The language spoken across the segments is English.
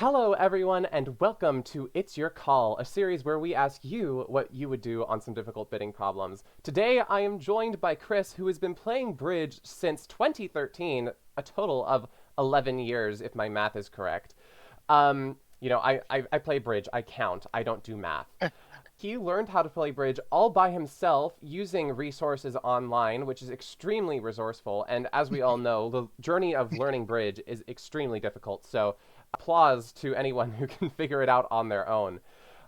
Hello, everyone, and welcome to It's Your Call, a series where we ask you what you would do on some difficult bidding problems. Today, I am joined by Chris, who has been playing bridge since 2013, a total of 11 years, if my math is correct. I play bridge, I count, I don't do math. He learned how to play bridge all by himself using resources online, which is extremely resourceful. And as we all know, the journey of learning bridge is extremely difficult. So applause to anyone who can figure it out on their own.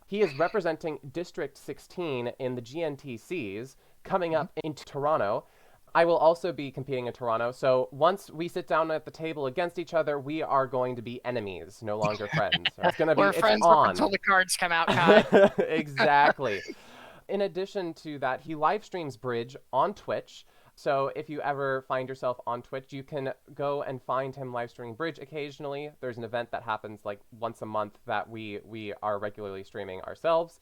He is representing District 16 in the GNT Cs coming up into Toronto. I will also be competing in Toronto. So once we sit down at the table against each other, we are going to be enemies, no longer friends. It's going to be We're it's friends on. until the cards come out, Kai. Exactly. In addition to that, he live streams bridge on Twitch. So if you ever find yourself on Twitch, you can go and find him live streaming bridge occasionally. There's an event that happens like once a month that we are regularly streaming ourselves.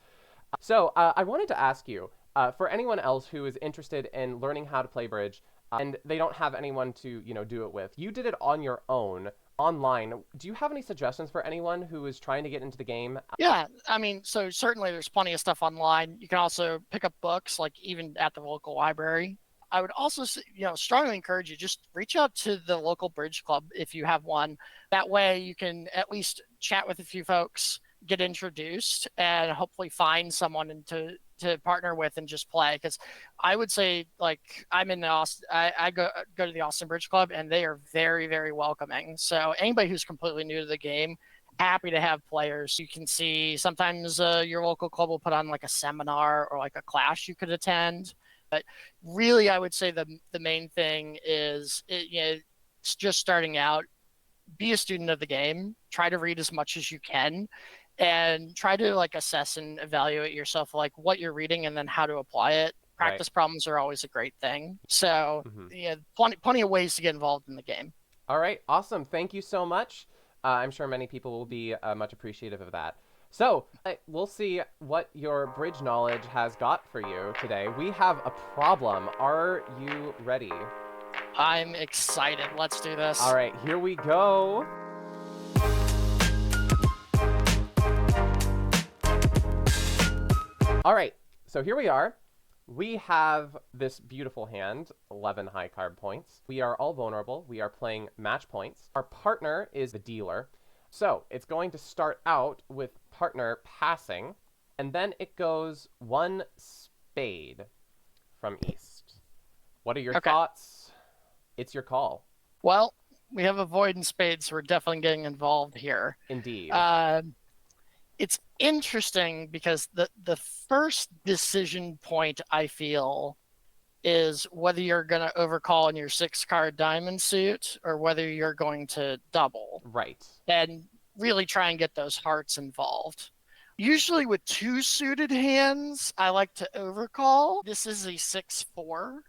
So I wanted to ask you, for anyone else who is interested in learning how to play bridge and they don't have anyone to do it with, you did it on your own online. Do you have any suggestions for anyone who is trying to get into the game? Yeah, I mean, so certainly there's plenty of stuff online. You can also pick up books, like even at the local library. I would also, strongly encourage you just reach out to the local bridge club if you have one. That way you can at least chat with a few folks, get introduced, and hopefully find someone to partner with and just play. Because I would say, like, I'm in the Austin, I go to the Austin Bridge Club, and they are very, very welcoming. So anybody who's completely new to the game, happy to have players. You can see sometimes your local club will put on like a seminar or like a class you could attend. But really, I would say the main thing is it's just starting out. Be a student of the game. Try to read as much as you can, and try to like assess and evaluate yourself, like what you're reading and then how to apply it. Practice problems are always a great thing. So plenty of ways to get involved in the game. All right, awesome. Thank you so much. I'm sure many people will be much appreciative of that. So we'll see what your bridge knowledge has got for you today. We have a problem. Are you ready? I'm excited. Let's do this. All right, here we go. All right, so here we are. We have this beautiful hand, 11 high card points. We are all vulnerable. We are playing match points. Our partner is the dealer. So it's going to start out with partner passing, and then it goes one spade from east. What are your thoughts? It's your call. Well, we have a void in spades, so we're definitely getting involved here. Indeed. It's interesting because the first decision point, I feel, is whether you're going to overcall in your 6-card diamond suit or whether you're going to double. Right. And really try and get those hearts involved. Usually with 2 suited hands, I like to overcall. This is a 6-4.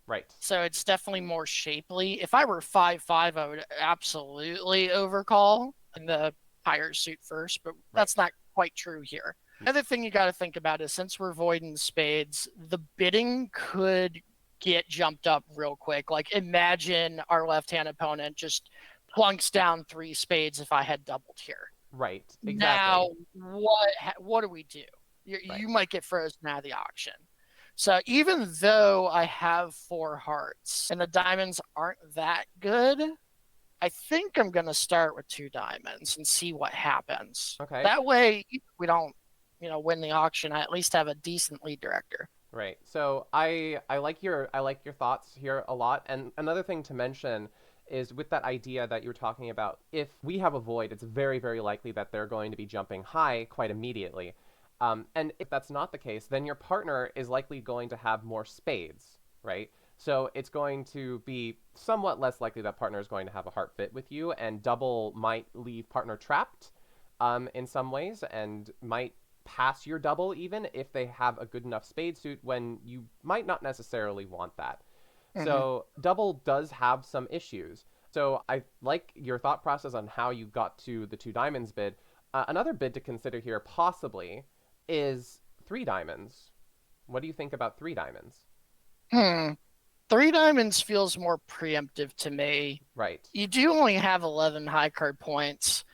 Right. So it's definitely more shapely. If I were 5-5, I would absolutely overcall in the higher suit first, but that's not quite true here. Another thing you got to think about is since we're voiding spades, the bidding could get jumped up real quick. Like imagine our left-hand opponent just plunks down 3 spades if I had doubled here. Right, exactly. Now, what do we do? You might get frozen out of the auction. So even though I have 4 hearts and the diamonds aren't that good, I think I'm going to start with 2 diamonds and see what happens. Okay. That way, if we don't, win the auction, I at least have a decent lead director. Right. So I like your thoughts here a lot. And another thing to mention is with that idea that you were talking about, if we have a void, it's very, very likely that they're going to be jumping high quite immediately. And if that's not the case, then your partner is likely going to have more spades, right? So it's going to be somewhat less likely that partner is going to have a heart fit with you, and double might leave partner trapped in some ways and might pass your double even if they have a good enough spade suit when you might not necessarily want that. Mm-hmm. So double does have some issues. So I like your thought process on how you got to the 2 diamonds bid. Another bid to consider here possibly is 3 diamonds. What do you think about 3 diamonds? 3 diamonds feels more preemptive to me. Right. You do only have 11 high card points.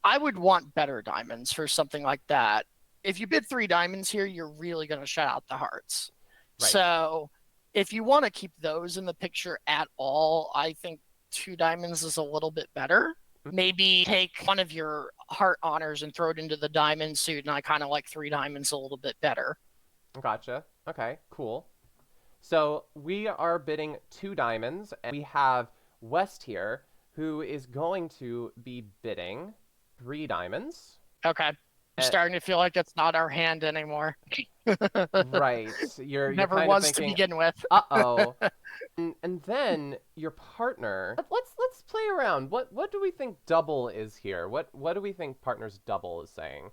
I would want better diamonds for something like that. If you bid 3 diamonds here, you're really going to shut out the hearts. Right. So if you want to keep those in the picture at all, I think 2 diamonds is a little bit better. Maybe take one of your heart honors and throw it into the diamond suit, and I kind of like 3 diamonds a little bit better. Gotcha. Okay, cool. So we are bidding 2 diamonds, and we have West here, who is going to be bidding 3 diamonds. Okay. I'm And, starting to feel like it's not our hand anymore. right. You're Never kind of was to thinking, begin with. uh-oh. And then your partner. Let's play around. What do we think double is here? What do we think partner's double is saying?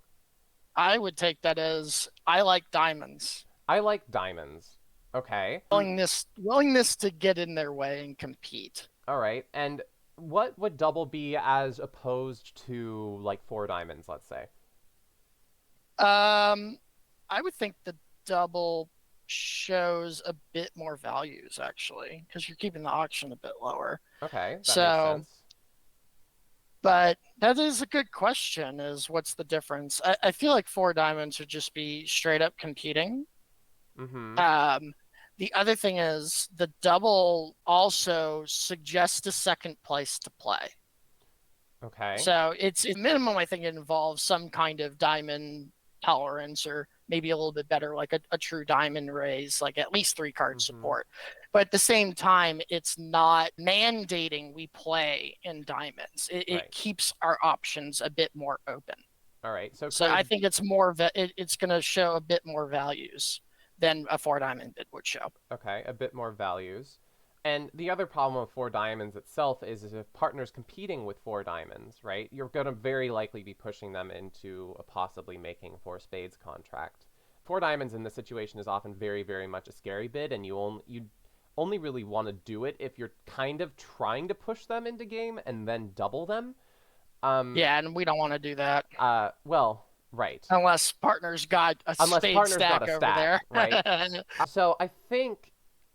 I would take that as I like diamonds. I like diamonds. Okay. Willingness to get in their way and compete. All right. And what would double be as opposed to like 4 diamonds, let's say? I would think the double shows a bit more values actually, because you're keeping the auction a bit lower. Okay, that makes So, sense. but that is a good question, is what's the difference? I feel like 4 diamonds would just be straight up competing. Mm-hmm. The other thing is the double also suggests a second place to play. Okay. So it's minimum, I think it involves some kind of diamond tolerance, or maybe a little bit better, like a true diamond raise, like at least 3 card Mm-hmm. support. But at the same time, it's not mandating we play in diamonds. It Right. keeps our options a bit more open. All right. So So I could think it's it's going to show a bit more values than a 4 diamond bid would show. okay, a bit more values. And the other problem with 4 diamonds itself is if partners competing with 4 diamonds, right? You're going to very likely be pushing them into a possibly making 4 spades contract. 4 diamonds in this situation is often very, very much a scary bid, and you only really want to do it if you're kind of trying to push them into game and then double them. Um, Yeah, and we don't want to do that well, right. unless partners got a Unless spade partner's got stack a over stack, there. right? So I think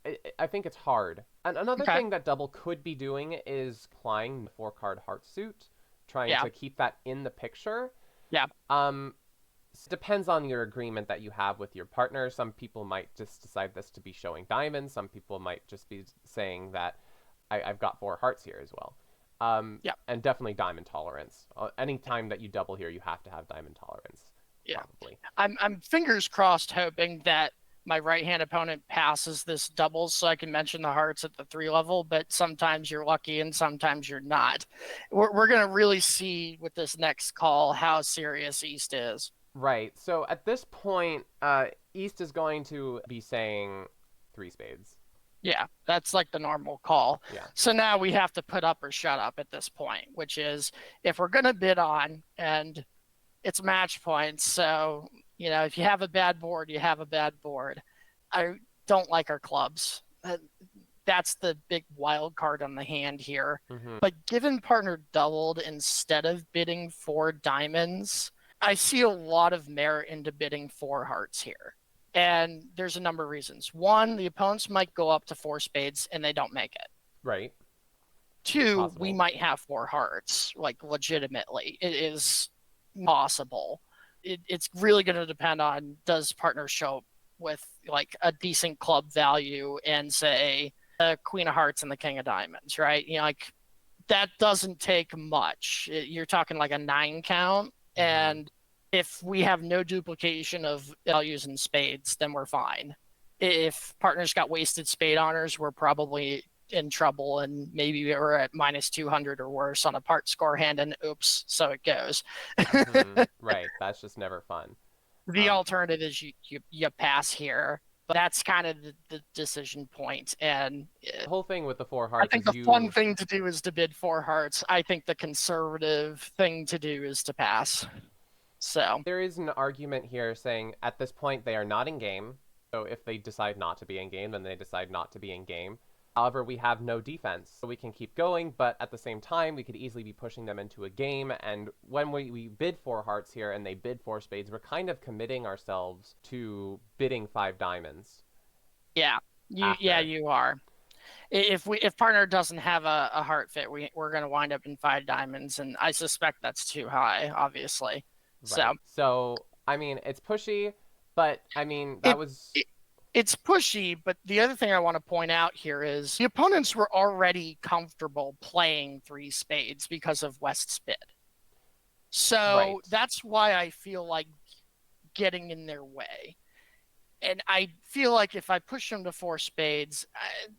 it's hard. And another Okay. thing that double could be doing is applying the 4 card heart suit, trying Yeah. to keep that in the picture. Yeah. Depends on your agreement that you have with your partner. Some people might just decide this to be showing diamonds. Some people might just be saying that I've got 4 hearts here as well. Yeah. And definitely diamond tolerance. Anytime that you double here, you have to have diamond tolerance. Yeah. Probably. I'm fingers crossed hoping that my right hand opponent passes this doubles so I can mention the hearts at the 3 level, but sometimes you're lucky and sometimes you're not. We're going to really see with this next call how serious East is. Right. So at this point, East is going to be saying 3 spades. Yeah, that's like the normal call. Yeah. So now we have to put up or shut up at this point, which is if we're going to bid on, and it's match points. So, if you have a bad board, you have a bad board. I don't like our clubs. That's the big wild card on the hand here. Mm-hmm. But given partner doubled instead of bidding 4 diamonds, I see a lot of merit into bidding 4 hearts here. And there's a number of reasons. One, the opponents might go up to 4 spades and they don't make it. Right. 2, Possible. we might have 4 hearts, like legitimately. It is possible. It's really going to depend on, does partner show up with like a decent club value and say the Queen of Hearts and the King of Diamonds, right? Like that doesn't take much. You're talking like a 9 count. Mm-hmm. And if we have no duplication of values in spades, then we're fine. If partners got wasted spade honors, we're probably in trouble, and maybe we're at minus 200 or worse on a part score hand, and oops, so it goes. Mm-hmm. Right. That's just never fun. The alternative is you pass here, but that's kind of the decision point. And the whole thing with the 4 I hearts think is the fun thing to do is to bid 4 hearts. I think the conservative thing to do is to pass. So there is an argument here saying at this point they are not in game. So if they decide not to be in game, then they decide not to be in game. However, we have no defense, so we can keep going, but at the same time, we could easily be pushing them into a game, and when we bid 4 hearts here and they bid 4 spades, we're kind of committing ourselves to bidding 5 diamonds. Yeah, you are. If partner doesn't have a heart fit, we're going to wind up in 5 diamonds, and I suspect that's too high, obviously. So Right. So, I mean, it's pushy, but I mean, that it, was it it's pushy, but the other thing I want to point out here is the opponents were already comfortable playing 3 spades because of West's bid. So right. that's why I feel like getting in their way. And I feel like if I push them to 4 spades,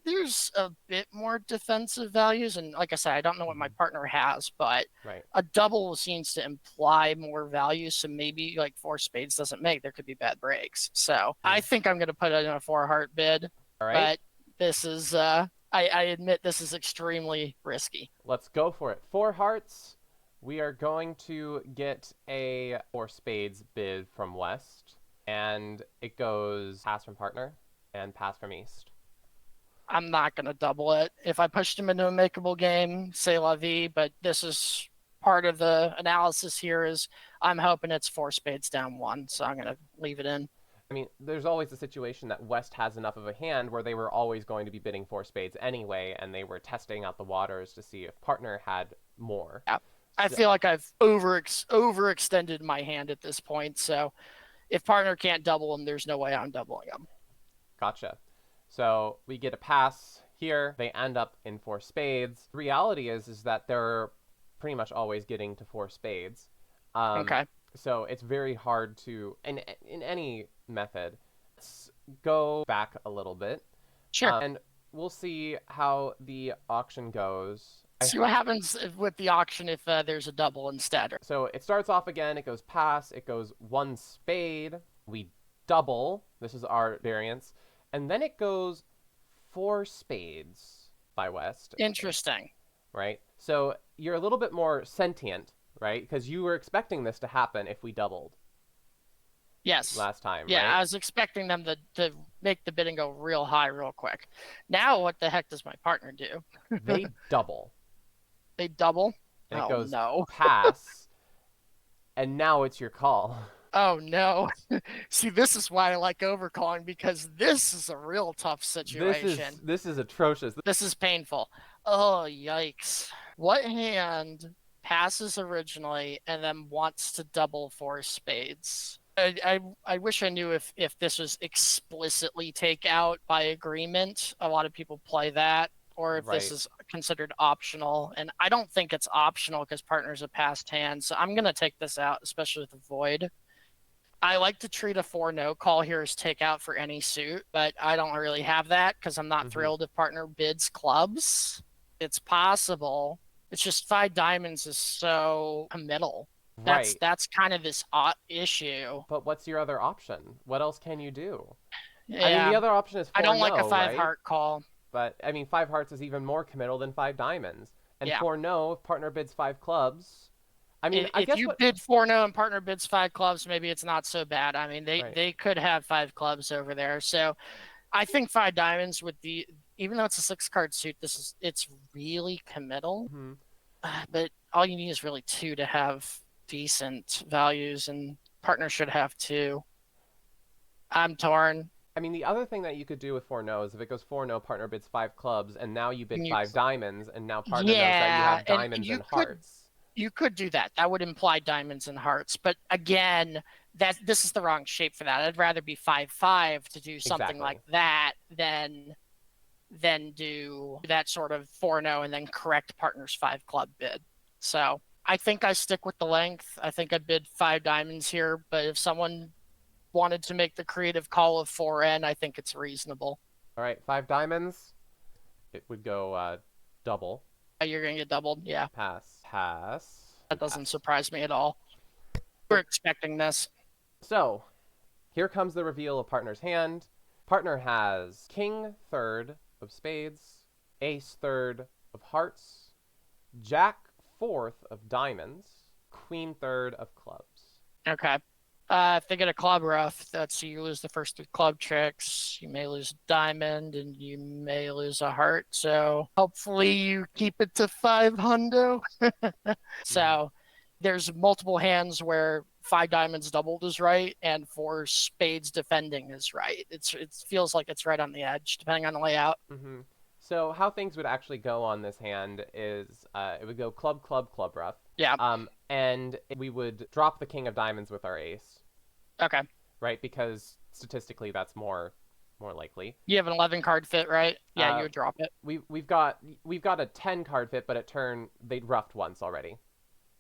there's a bit more defensive values. And like I said, I don't know what my Hmm. partner has, but Right. a double seems to imply more value. So maybe like 4 spades doesn't make. There could be bad breaks. So I Mhm. think I'm going to put it in a 4 heart bid. All right. But this is, I admit this is extremely risky. Let's go for it. 4 hearts. We are going to get a 4 spades bid from West, and it goes pass from partner and pass from East. I'm not going to double it. If I pushed him into a makeable game, say la vie, but this is part of the analysis here is I'm hoping it's 4 spades down 1, so I'm going to leave it in. I mean, there's always the situation that West has enough of a hand where they were always going to be bidding 4 spades anyway, and they were testing out the waters to see if partner had more. Yeah. I So, feel like I've overextended my hand at this point, so if partner can't double him, there's no way I'm doubling him. gotcha. So we get a pass here. They end up in 4 spades. The reality is that they're pretty much always getting to 4 spades. Um, Okay. so it's very hard to in any method. Let's go back a little bit, Sure. and we'll see how the auction goes. See what happens with the auction if there's a double instead. So it starts off again. It goes pass. It goes 1 spade. We double. This is our variance, and then it goes 4 spades by West. Interesting. Right? So you're a little bit more sentient, right? Because you were expecting this to happen if we doubled Yes. last time, Yeah, right? I was expecting them to make the bidding go real high real quick. Now, what the heck does my partner do? They double, They double? and it Oh, goes no. pass, and now it's your call. Oh, no. See, this is why I like overcalling because this is a real tough This situation. is this is atrocious. This is painful. Oh, yikes. What hand passes originally and then wants to double 4 spades? I wish I knew if this was explicitly take out by agreement. A lot of people play that, or if this Right. is considered optional. And I don't think it's optional because partner's a passed hand. So I'm going to take this out, especially with the void. I like to treat a 4-no call here as takeout for any suit, but I don't really have that because I'm not Hmm. thrilled if partner bids clubs. It's possible. It's just 5 diamonds is so committal. That's Right. that's kind of this odd issue. But what's your other option? What else can you do? I mean, Yeah, the other option is I four don't like a no, five right? heart call. But I mean, 5 hearts is even more committal than 5 diamonds. And Yeah. 4 no, if partner bids 5 clubs. I mean, I If guess you what. bid 4-no and partner bids 5 clubs, maybe it's not so bad. I mean, Right. they could have 5 clubs over there. So I think 5 diamonds would be, even though it's a 6 card suit, it's really committal. Hmm. But all you need is really 2 to have decent values, and partner should have 2. I'm torn. I mean, the other thing that you could do with 4 no is if it goes 4 no, partner bids 5 clubs, and now you bid You, 5 diamonds, and now partner knows that you yeah, have and diamonds and hearts. you could do that. That would imply diamonds and hearts. But again, this is the wrong shape for that. I'd rather be 5-5 to do something like Exactly. that than do that sort of 4-no and then correct partner's 5 club bid. So I think I stick with the length. I think I bid 5 diamonds here, but if someone wanted to make the creative call of 4N, I think it's reasonable. All right, 5 diamonds. It would go double. You're going to get doubled. Yeah, Pass. Pass. that doesn't Pass. surprise me at all. We're expecting this. So, here comes the reveal of partner's hand. Partner has king third of spades, ace third of hearts, jack fourth of diamonds, queen third of clubs. Okay. If they get a club rough, that's you lose the first 3 club tricks. You may lose a diamond and you may lose a heart. So hopefully you keep it to 5 hundo. Mhm. So there's multiple hands where 5 diamonds doubled is right and 4 spades defending is right. It feels like it's right on the edge depending on the layout. Mhm. So how things would actually go on this hand is it would go club, club, club rough. Yeah. And we would drop the king of diamonds with our ace, Okay. right? Because statistically that's more likely. You have an 11 card fit, right? Yeah, you Uh, would drop it. we've got a 10 card fit, but at turn they'd roughed once already,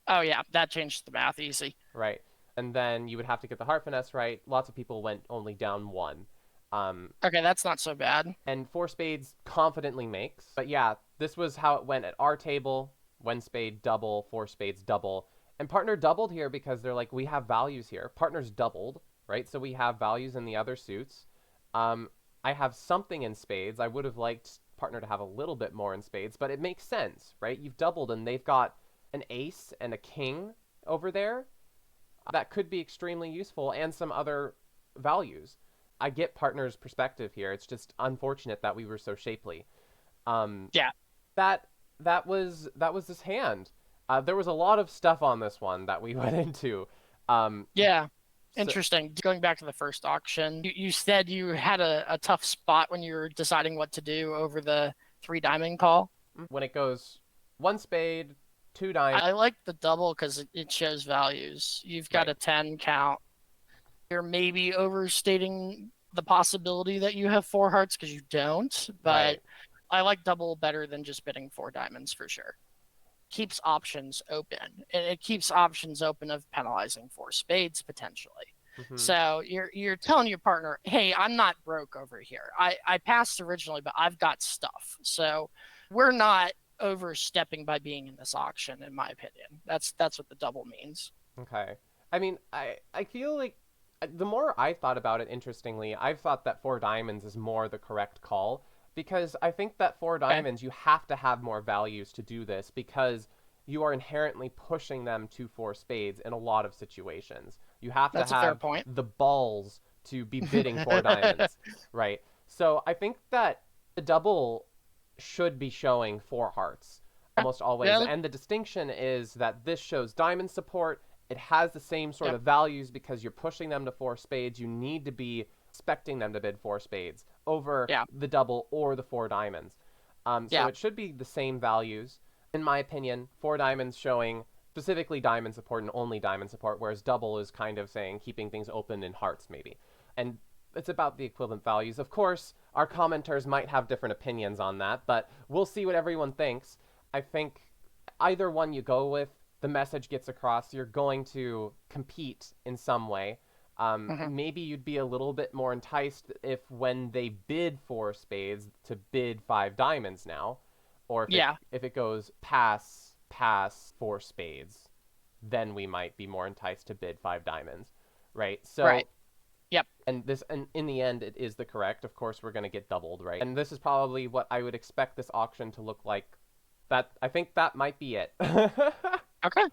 Oh yeah, that changed the math easy. right? And then you would have to get the heart finesse right. Lots of people went only down one. Okay, that's not so bad. And four spades confidently makes. But yeah, this was how it went at our table. One spade double, four spades double. And partner doubled here because they're like, we have values here. Partner's doubled, right? So we have values in the other suits. I have something in spades. I would have liked partner to have a little bit more in spades, but it makes sense, right? You've doubled and they've got an ace and a king over there. That could be extremely useful and some other values. I get partner's perspective here. It's just unfortunate that we were so shapely. Yeah. That that was this hand. There was a lot of stuff on this one that we went into. Yeah. So, Interesting. Going back to the first auction, you said you had a tough spot when you were deciding what to do over the three diamond call. when it goes one spade, two diamonds, I like the double because it shows values. You've got right? a 10 count. You're maybe overstating the possibility that you have four hearts because you don't, but Right. I like double better than just bidding four diamonds for sure. Keeps options open, and it keeps options open of penalizing four spades potentially. Hmm. So you're telling your partner, hey, I'm not broke over here. I passed originally, but I've got stuff. So we're not overstepping by being in this auction, in my opinion. That's what the double means. Okay. I mean, I feel like the more I thought about it, interestingly, I've thought that four diamonds is more the correct call because I think that four Okay. diamonds, you have to have more values to do this because you are inherently pushing them to four spades in a lot of situations. You have to That's a fair have point. the balls to be bidding four diamonds, right? So I think that the double should be showing four hearts almost always. Yeah. And the distinction is that this shows diamond support. It has the same sort Yep. of values because you're pushing them to four spades. You need to be expecting them to bid four spades over Yeah. the double or the four diamonds. So Yeah. it should be the same values. In my opinion, four diamonds showing specifically diamond support and only diamond support, whereas double is kind of saying keeping things open in hearts maybe. And it's about the equivalent values. Of course, our commenters might have different opinions on that, but we'll see what everyone thinks. I think either one you go with, the message gets across. You're going to compete in some way. Hmm. Maybe you'd be a little bit more enticed if when they bid four spades to bid five diamonds now, or Yeah. if it goes pass four spades, then we might be more enticed to bid five diamonds, right? So Right. Yep. and in the end it is the correct. Of course we're going to get doubled, right? And this is probably what I would expect this auction to look like. That I think that might be it. Okay.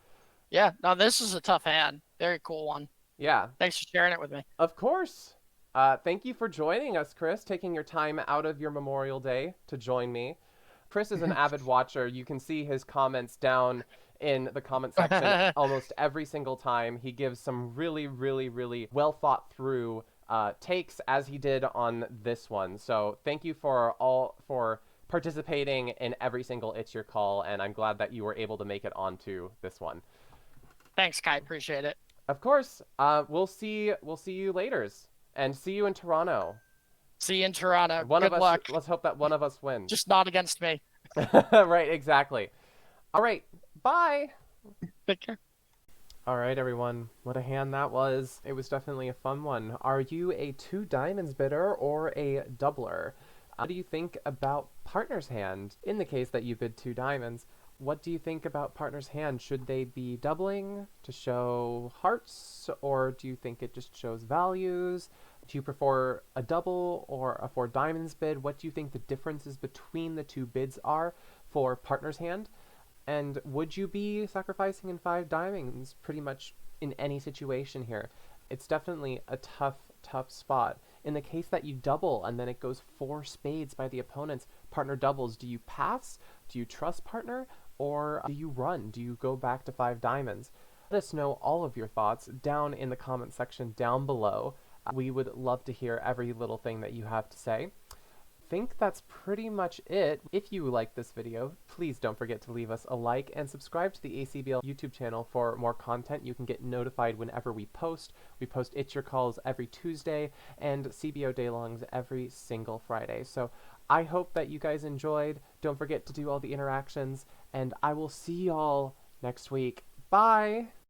Yeah. No, this is a tough hand. Very cool one. Yeah, Thanks for sharing it with me. of course. Thank you for joining us, Chris, taking your time out of your Memorial Day to join me. Chris is an avid watcher. You can see his comments down in the comment section almost every single time. He gives some really, really, really well thought through takes as he did on this one. So thank you for participating in every single It's Your Call, and I'm glad that you were able to make it onto this one. Thanks, Kai. Appreciate it. Of course, we'll see you later, and see you in Toronto. See you in Toronto. One of Good us. luck. Let's hope that one of us wins. Just not against me. Right, exactly. All right, bye. Take care. All right, everyone. What a hand that was. It was definitely a fun one. Are you a two diamonds bidder or a doubler? What do you think about partner's hand in the case that you bid two diamonds? What do you think about partner's hand? Should they be doubling to show hearts, or do you think it just shows values? Do you prefer a double or a four diamonds bid? What do you think the differences between the two bids are for partner's hand? And would you be sacrificing in five diamonds pretty much in any situation here? It's definitely a tough spot. In the case that you double and then it goes four spades by the opponents, partner doubles, do you pass? Do you trust partner? Or do you run? Do you go back to five diamonds? Let us know all of your thoughts down in the comment section down below. We would love to hear every little thing that you have to say. think that's pretty much it. If you like this video, please don't forget to leave us a like and subscribe to the ACBL YouTube channel for more content. You can get notified whenever we post. We post It's Your Calls every Tuesday and CBO Daylongs every single Friday. So I hope that you guys enjoyed. Don't forget to do all the interactions, and I will see y'all next week. Bye!